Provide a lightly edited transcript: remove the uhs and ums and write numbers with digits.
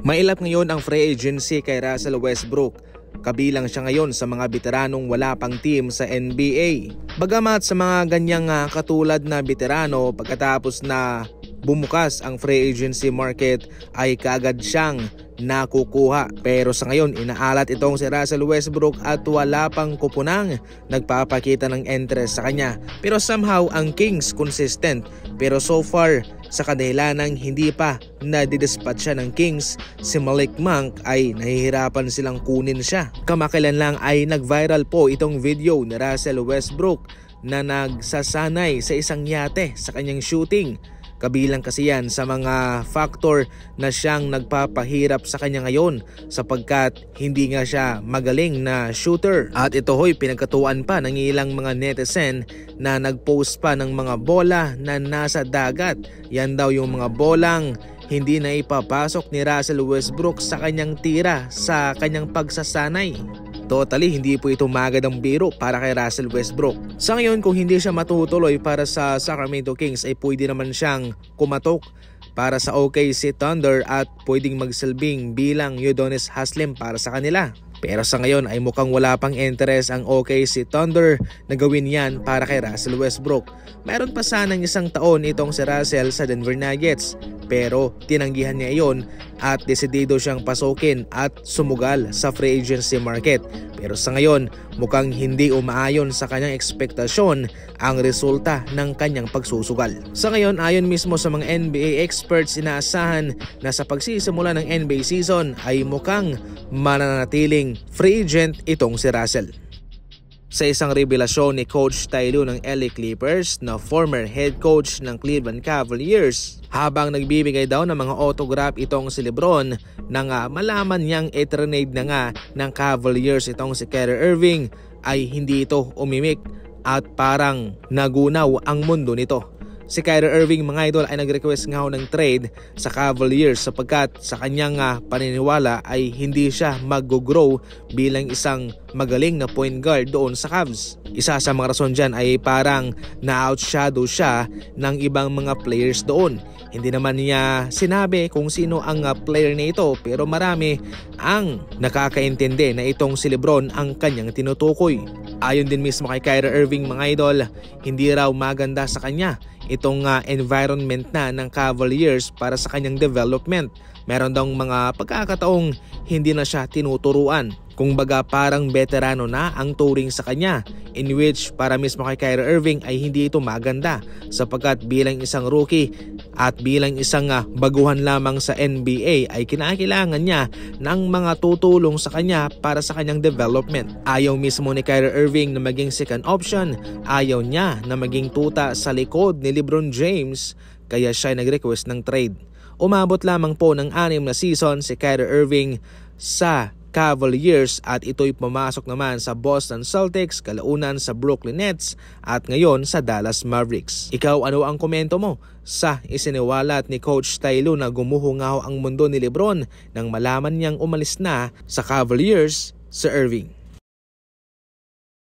Mailap ngayon ang free agency kay Russell Westbrook. Kabilang siya ngayon sa mga veteranong wala pang team sa NBA. Bagamat sa mga ganyang katulad na veterano, pagkatapos na bumukas ang free agency market ay kaagad siyang nakukuha. Pero sa ngayon inaalat itong si Russell Westbrook at wala pang kupunang nagpapakita ng interest sa kanya. Pero somehow ang Kings consistent, pero so far sa kadahilanang hindi pa nadidispatch siya ng Kings si Malik Monk ay nahihirapan silang kunin siya. Kamakailan lang ay nag-viral po itong video ni Russell Westbrook na nagsasanay sa isang yate sa kanyang shooting. Kabilang kasi yan sa mga factor na siyang nagpapahirap sa kanya ngayon sapagkat hindi nga siya magaling na shooter. At ito ho'y pinagkatuan pa ng ilang mga netizen na nagpost pa ng mga bola na nasa dagat. Yan daw yung mga bolang hindi na ipapasok ni Russell Westbrook sa kanyang tira sa kanyang pagsasanay. Totally, hindi po ito magandang biro para kay Russell Westbrook. Sa ngayon, kung hindi siya matutuloy para sa Sacramento Kings ay pwede naman siyang kumatok para sa OKC Thunder at pwedeng magsilbing bilang Udonis Haslem para sa kanila. Pero sa ngayon ay mukhang wala pang interest ang OKC Thunder na gawin yan para kay Russell Westbrook. Meron pa sanang isang taon itong si Russell sa Denver Nuggets, pero tinanggihan niya iyon at desidido siyang pasukin at sumugal sa free agency market. Pero sa ngayon mukhang hindi umaayon sa kanyang ekspektasyon ang resulta ng kanyang pagsusugal. Sa ngayon, ayon mismo sa mga NBA experts, inaasahan na sa pagsisimula ng NBA season ay mukhang mananatiling free agent itong si Russell. Sa isang revelasyon ni Coach Ty Lue ng LA Clippers na former head coach ng Cleveland Cavaliers, habang nagbibigay daw ng mga autograph itong si LeBron nang malaman niyang i-trade na nga ng Cavaliers itong si Kyrie Irving, ay hindi ito umimik at parang nagunaw ang mundo nito. Si Kyrie Irving, mga idol, ay nag-request nga ng trade sa Cavaliers sapagkat sa kanyang paniniwala ay hindi siya mag-grow bilang isang magaling na point guard doon sa Cavs. Isa sa mga rason dyan ay parang na-outshadow siya ng ibang mga players doon. Hindi naman niya sinabi kung sino ang player na ito, pero marami ang nakakaintindi na itong si LeBron ang kanyang tinutukoy. Ayon din mismo kay Kyrie Irving, mga idol, hindi raw maganda sa kanya itong environment na ng Cavaliers para sa kanyang development. Meron daw mga pagkakataong hindi na siya tinuturuan. Kung baga parang veterano na ang turing sa kanya, in which para mismo kay Kyrie Irving ay hindi ito maganda sapagkat bilang isang rookie at bilang isang baguhan lamang sa NBA ay kinakailangan niya ng mga tutulong sa kanya para sa kanyang development. Ayaw mismo ni Kyrie Irving na maging second option, ayaw niya na maging tuta sa likod ni LeBron James, kaya siya nag-request ng trade. Umabot lamang po ng 6 na season si Kyrie Irving sa Cavaliers at ito'y pumasok naman sa Boston Celtics, kalaunan sa Brooklyn Nets at ngayon sa Dallas Mavericks. Ikaw, ano ang komento mo sa isiniwalat ni Coach Ty Lue na gumuhungaw ang mundo ni LeBron nang malaman niyang umalis na sa Cavaliers si Irving?